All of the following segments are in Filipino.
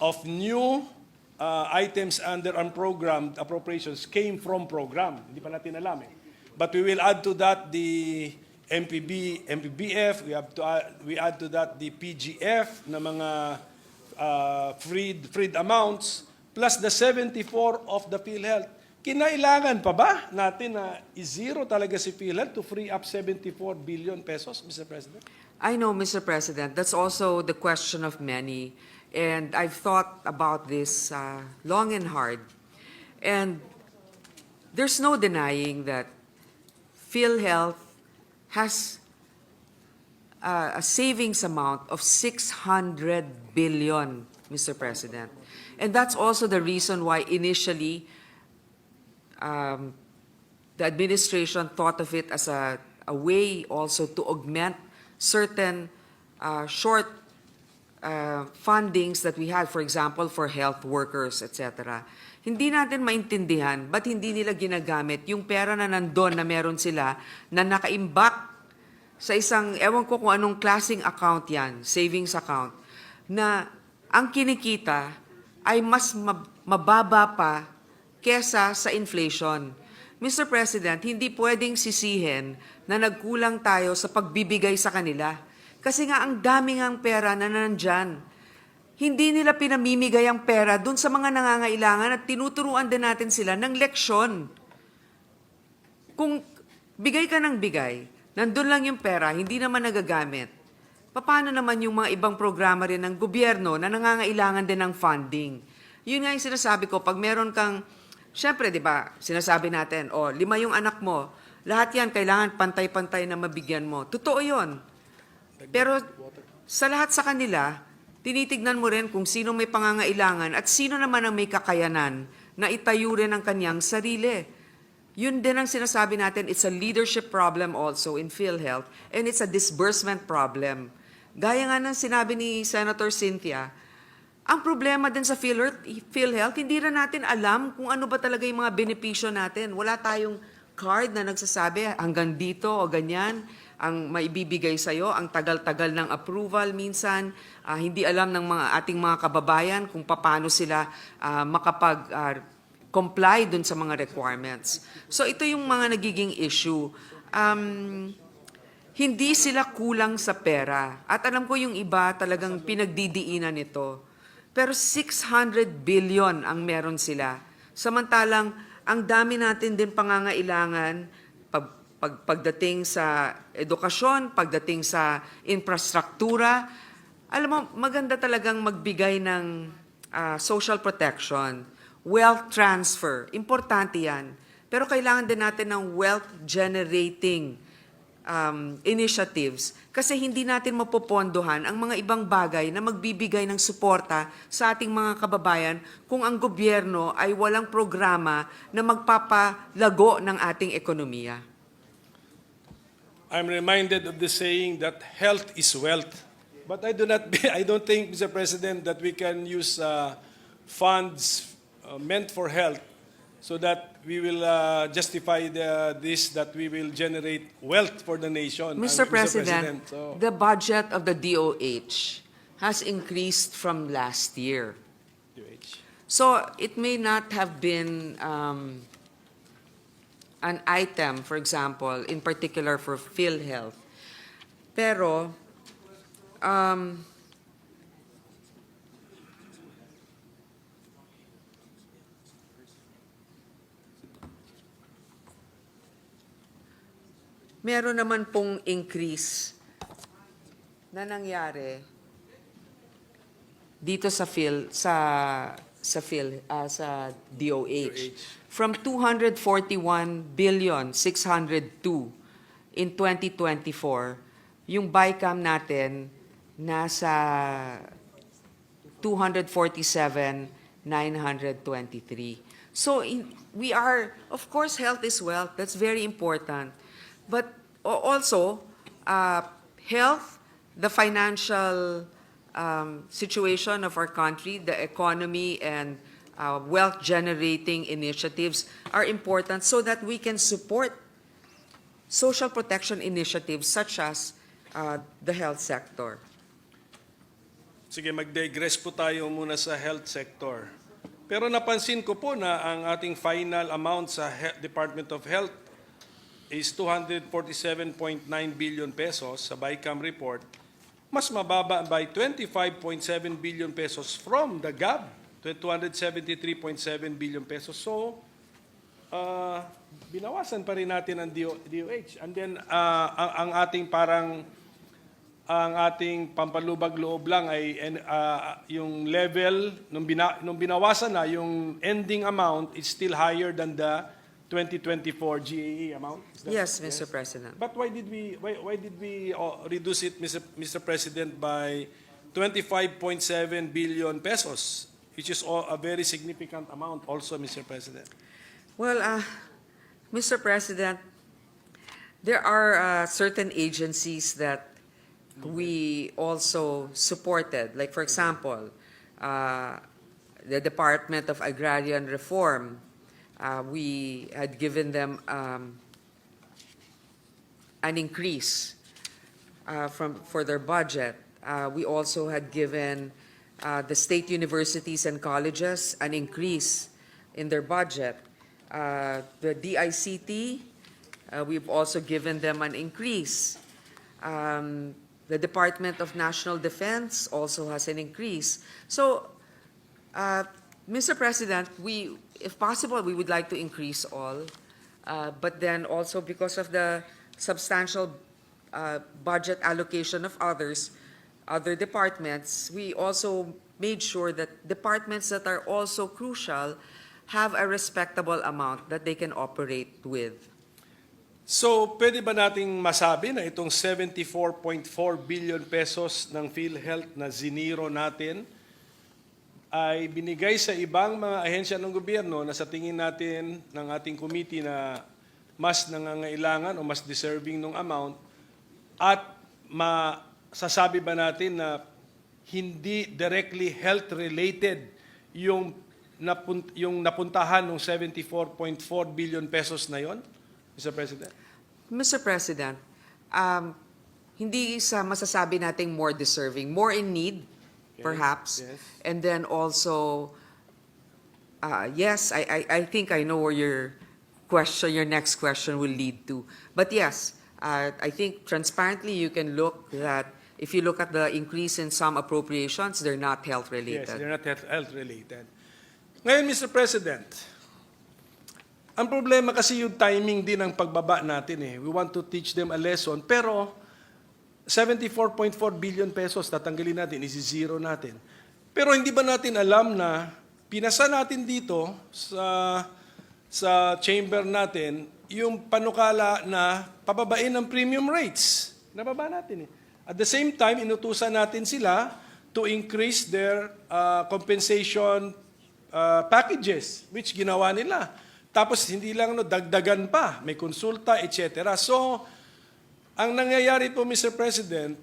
of new items under unprogrammed appropriations came from program. Hindi pa natin alam eh. But we will add to that the MPBF, we add to that the PGF na mga freed amounts, plus the 74 of the PhilHealth. Kinailangan pa ba natin na i-zero talaga si PhilHealth to free up 74 billion pesos, Mr. President? I know, Mr. President, that's also the question of many. And I've thought about this long and hard. And there's no denying that PhilHealth has a savings amount of 600 billion, Mr. President. And that's also the reason why initially the administration thought of it as a way also to augment certain short fundings that we had, for example, for health workers, etc. Hindi natin maintindihan ba't hindi nila ginagamit yung pera na nandun na meron sila na nakaimbak sa isang, ewan ko kung anong klaseng account yan, savings account, na ang kinikita ay mas mababa pa kesa sa inflation. Mr. President, hindi pwedeng sisihin na nagkulang tayo sa pagbibigay sa kanila. Kasi nga ang daming ang pera na nandyan. Hindi nila pinamimigay ang pera dun sa mga nangangailangan at tinuturuan din natin sila ng leksyon. Kung bigay ka ng bigay, nandun lang yung pera, hindi naman nagagamit. Paano naman yung mga ibang programa rin ng gobyerno na nangangailangan din ng funding? Yun nga yung sinasabi ko, pag meron kang, syempre, di ba, sinasabi natin, 5 yung anak mo, lahat yan kailangan pantay-pantay na mabigyan mo. Totoo yun. Pero sa lahat sa kanila, tinitignan mo rin kung sino may pangangailangan at sino naman ang may kakayanan na itayo rin ang kanyang sarili. Yun din ang sinasabi natin, it's a leadership problem also in PhilHealth and it's a disbursement problem. Gaya nga ng sinabi ni Senator Cynthia, ang problema din sa PhilHealth, hindi rin natin alam kung ano ba talaga yung mga benepisyo natin. Wala tayong card na nagsasabi hanggang dito o ganyan ang maibibigay sa'yo, ang tagal-tagal ng approval minsan, hindi alam ng ating mga kababayan kung paano sila makapag-comply dun sa mga requirements. So ito yung mga nagiging issue. Hindi sila kulang sa pera. At alam ko yung iba talagang pinagdidiinan nito. Pero 600 billion ang meron sila. Samantalang ang dami natin din pangangailangan pagdating sa edukasyon, pagdating sa infrastruktura. Alam mo, maganda talagang magbigay ng social protection, wealth transfer. Importante yan. Pero kailangan din natin ng wealth-generating initiatives kasi hindi natin mapopondohan ang mga ibang bagay na magbibigay ng suporta sa ating mga kababayan kung ang gobyerno ay walang programa na magpapalago ng ating ekonomiya. I'm reminded of the saying that health is wealth. But I don't think, Mr. President, that we can use funds meant for health so that we will justify that we will generate wealth for the nation. Mr. President, the budget of the DOH has increased from last year. So it may not have been an item, for example, in particular for PhilHealth. Pero, meron naman pong increase na nangyari dito sa DOH. From 241 billion 602 in 2024, yung BICAM natin nasa 247 923. So we are, of course, health is wealth. That's very important. But also, health, the financial situation of our country, the economy, and wealth-generating initiatives are important so that we can support social protection initiatives such as the health sector. Sige, mag-digress po tayo muna sa health sector. Pero napansin ko po na ang ating final amount sa Department of Health is 247.9 billion pesos sa BICAM report, mas mababa by 25.7 billion pesos from the GAB, 273.7 billion pesos. So, binawasan pa rin natin ang DOH. And then, ang ating ang ating pampalubag-loob lang ay yung level, nung binawasan na, yung ending amount is still higher than the 2024 GAE amount? Yes, Mr. President. But why did we reduce it, Mr. President, by 25.7 billion pesos, which is a very significant amount also, Mr. President? Well, Mr. President, there are certain agencies that we also supported. Like, for example, the Department of Agrarian Reform, we had given them an increase for their budget. We also had given the state universities and colleges an increase in their budget. The DICT, we've also given them an increase. The Department of National Defense also has an increase. So, Mr. President, if possible, we would like to increase all, but then also because of the substantial budget allocation of other departments, we also made sure that departments that are also crucial have a respectable amount that they can operate with. So, pwede ba nating masabi na itong 74.4 billion pesos ng PhilHealth na ziniro natin ay binigay sa ibang mga ahensya ng gobyerno na sa tingin natin ng ating committee na mas nangangailangan o mas deserving ng amount, at masasabi ba natin na hindi directly health-related yung napuntahan ng 74.4 billion pesos na yon, Mr. President? Mr. President, hindi sa masasabi nating more deserving, more in need, perhaps. Yes. And then also, yes, I think I know where your next question will lead to. But yes, I think transparently you can look that if you look at the increase in some appropriations, they're not health-related. Yes, they're not health-related. Ngayon, Mr. President, ang problema kasi yung timing din ng pagbaba natin eh. We want to teach them a lesson, pero 74.4 billion pesos tatanggalin natin, isi-zero natin. Pero hindi ba natin alam na pinasa natin dito sa chamber natin yung panukala na pababain ng premium rates. Nababa natin eh. At the same time, inutusan natin sila to increase their compensation packages, which ginawa nila. Tapos hindi lang dagdagan pa, may konsulta, etc. So, ang nangyayari po, Mr. President,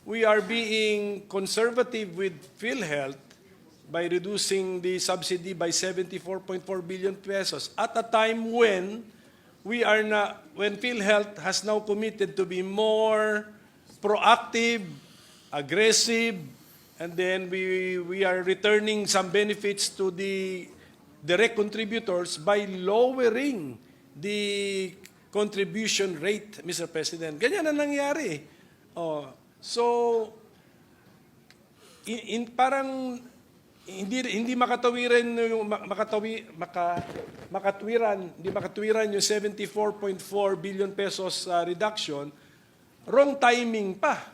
we are being conservative with PhilHealth by reducing the subsidy by 74.4 billion pesos at a time when when PhilHealth has now committed to be more proactive, aggressive, and then we are returning some benefits to the direct contributors by lowering the contribution rate, Mr. President. Ganyan ang nangyari. So, parang hindi makatwiran yung 74.4 billion pesos reduction, wrong timing pa.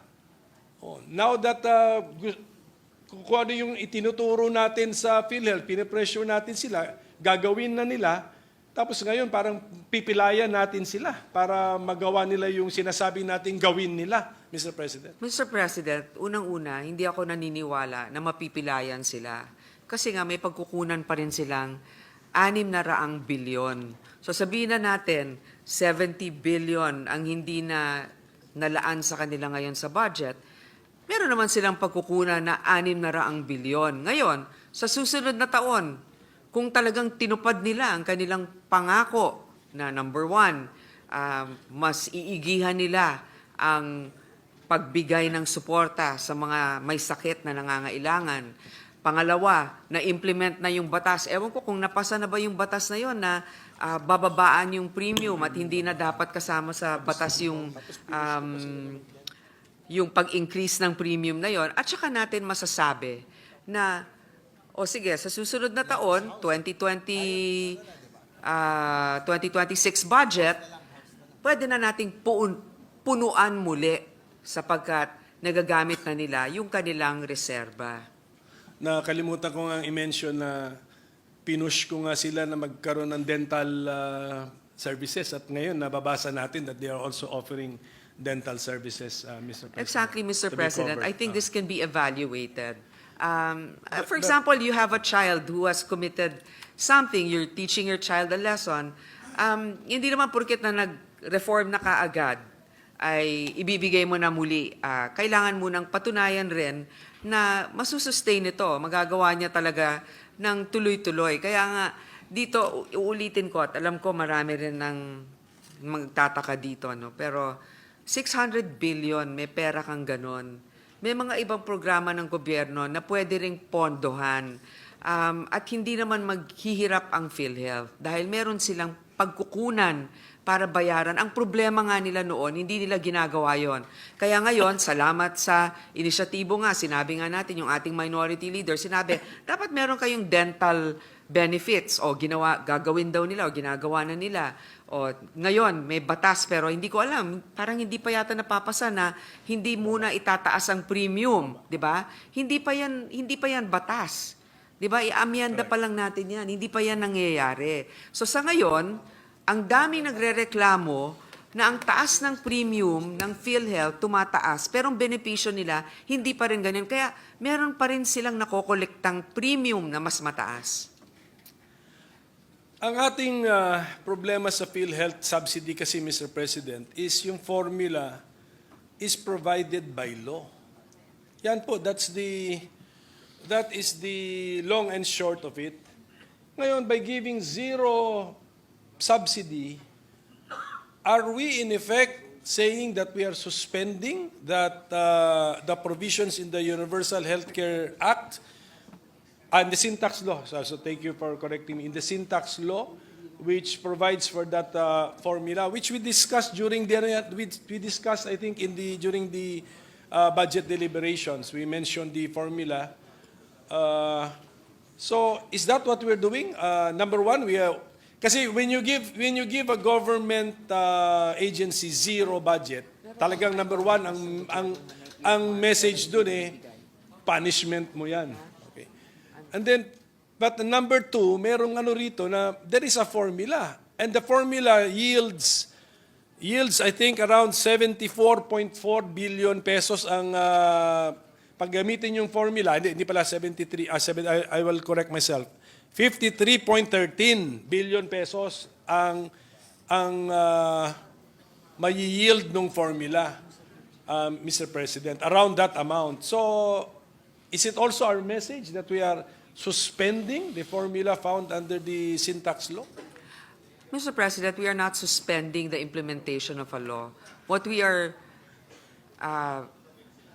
Now that kung ano yung itinuturo natin sa PhilHealth, pinipressure natin sila, gagawin na nila, tapos ngayon parang pipilayan natin sila para magawa nila yung sinasabi natin gawin nila, Mr. President. Mr. President, unang-una, hindi ako naniniwala na mapipilayan sila. Kasi nga may pagkukunan pa rin silang 600 bilyon. So sabihin na natin, 70 billion ang hindi na nalaan sa kanila ngayon sa budget. Meron naman silang pagkukunan na 600 bilyon. Ngayon, sa susunod na taon, kung talagang tinupad nila ang kanilang pangako na number one, mas iigihan nila ang pagbigay ng suporta sa mga may sakit na nangangailangan. Pangalawa, na-implement na yung batas. Ewan ko kung napasa na ba yung batas na yon na bababaan yung premium at hindi na dapat kasama sa batas yung pag-increase ng premium na yon. At saka natin masasabi na, o sige, sa susunod na taon, 2026 budget, pwede na nating punuan muli sapagkat nagagamit na nila yung kanilang reserba. Nakalimutan ko nga i-mention na pinush ko nga sila na magkaroon ng dental services at ngayon nababasa natin that they are also offering dental services, Mr. President. Exactly, Mr. to be President. covered. I think this can be evaluated. For example, you have a child who has committed something, you're teaching your child a lesson, hindi naman porket na nag-reform na kaagad, ay ibibigay mo na muli. Kailangan mo nang patunayan rin na masusustain ito. Magagawa niya talaga ng tuloy-tuloy. Kaya nga, dito, uulitin ko at alam ko marami rin ng magtataka dito. No? Pero 600 billion, may pera kang ganon. May mga ibang programa ng gobyerno na pwede ring pondohan. At hindi naman maghihirap ang PhilHealth dahil meron silang pagkukunan para bayaran. Ang problema nga nila noon, hindi nila ginagawa yon. Kaya ngayon, salamat sa inisyatibo nga, sinabi nga natin, yung ating minority leader, sinabi, dapat meron kayong dental benefits o gagawin daw nila o ginagawa na nila. O ngayon, may batas pero hindi ko alam, parang hindi pa yata napapasa na hindi muna itataas ang premium, 'di ba? Hindi pa yan batas. 'Di ba? Iamyenda pa lang natin 'yan, hindi pa yan nangyayari. So sa ngayon, ang daming nagrereklamo na ang taas ng premium ng PhilHealth tumataas, pero ang benepisyo nila hindi pa rin ganyan. Kaya meron pa rin silang nakokolektang premium na mas mataas. Ang ating problema sa PhilHealth subsidy kasi, Mr. President, is yung formula is provided by law. Yan po, that is the long and short of it. Ngayon, by giving zero subsidy, are we in effect saying that we are suspending that the provisions in the Universal Healthcare Act and the syntax law, so thank you for correcting me, in the syntax law, which provides for that formula, which we discussed during I think during the budget deliberations. We mentioned the formula. So is that what we're doing? Number one, kasi when you give a government agency zero budget, talagang number one ang message dun punishment mo yan. And then, but number two, merong rito na there is a formula. And the formula yields I think around 74.4 billion pesos ang paggamitin yung formula. Hindi pala 73, I will correct myself. 53.13 billion pesos ang may-yield ng formula, Mr. President, around that amount. So, is it also our message that we are suspending the formula found under the syntax law? Mr. President, we are not suspending the implementation of a law. What we are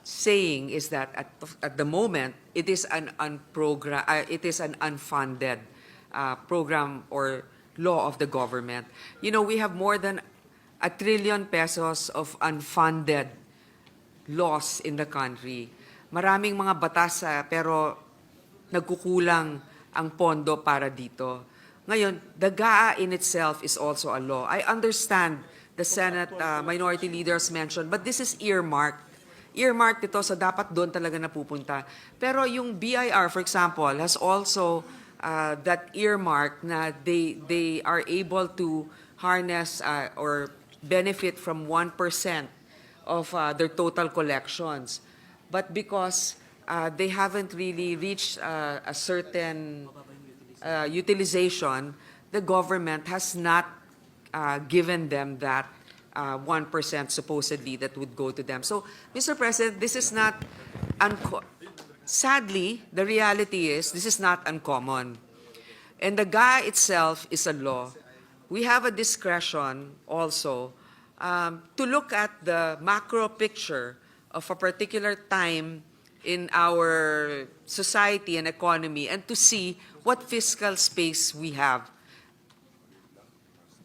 saying is that at the moment, it is an unfunded program or law of the government. You know, we have more than 1 trillion pesos of unfunded laws in the country. Maraming mga batas pero nagkukulang ang pondo para dito. Ngayon, the GAA in itself is also a law. I understand the Senate minority leaders mentioned, but this is earmarked. Earmarked ito, so dapat doon talaga napupunta. Pero yung BIR, for example, has also that earmark na they are able to harness or benefit from 1% of their total collections. But because they haven't really reached a certain utilization, the government has not given them that 1% supposedly that would go to them. So, Mr. President, this is not, sadly, the reality is this is not uncommon. And the GAA itself is a law. We have a discretion also to look at the macro picture of a particular time in our society and economy and to see what fiscal space we have.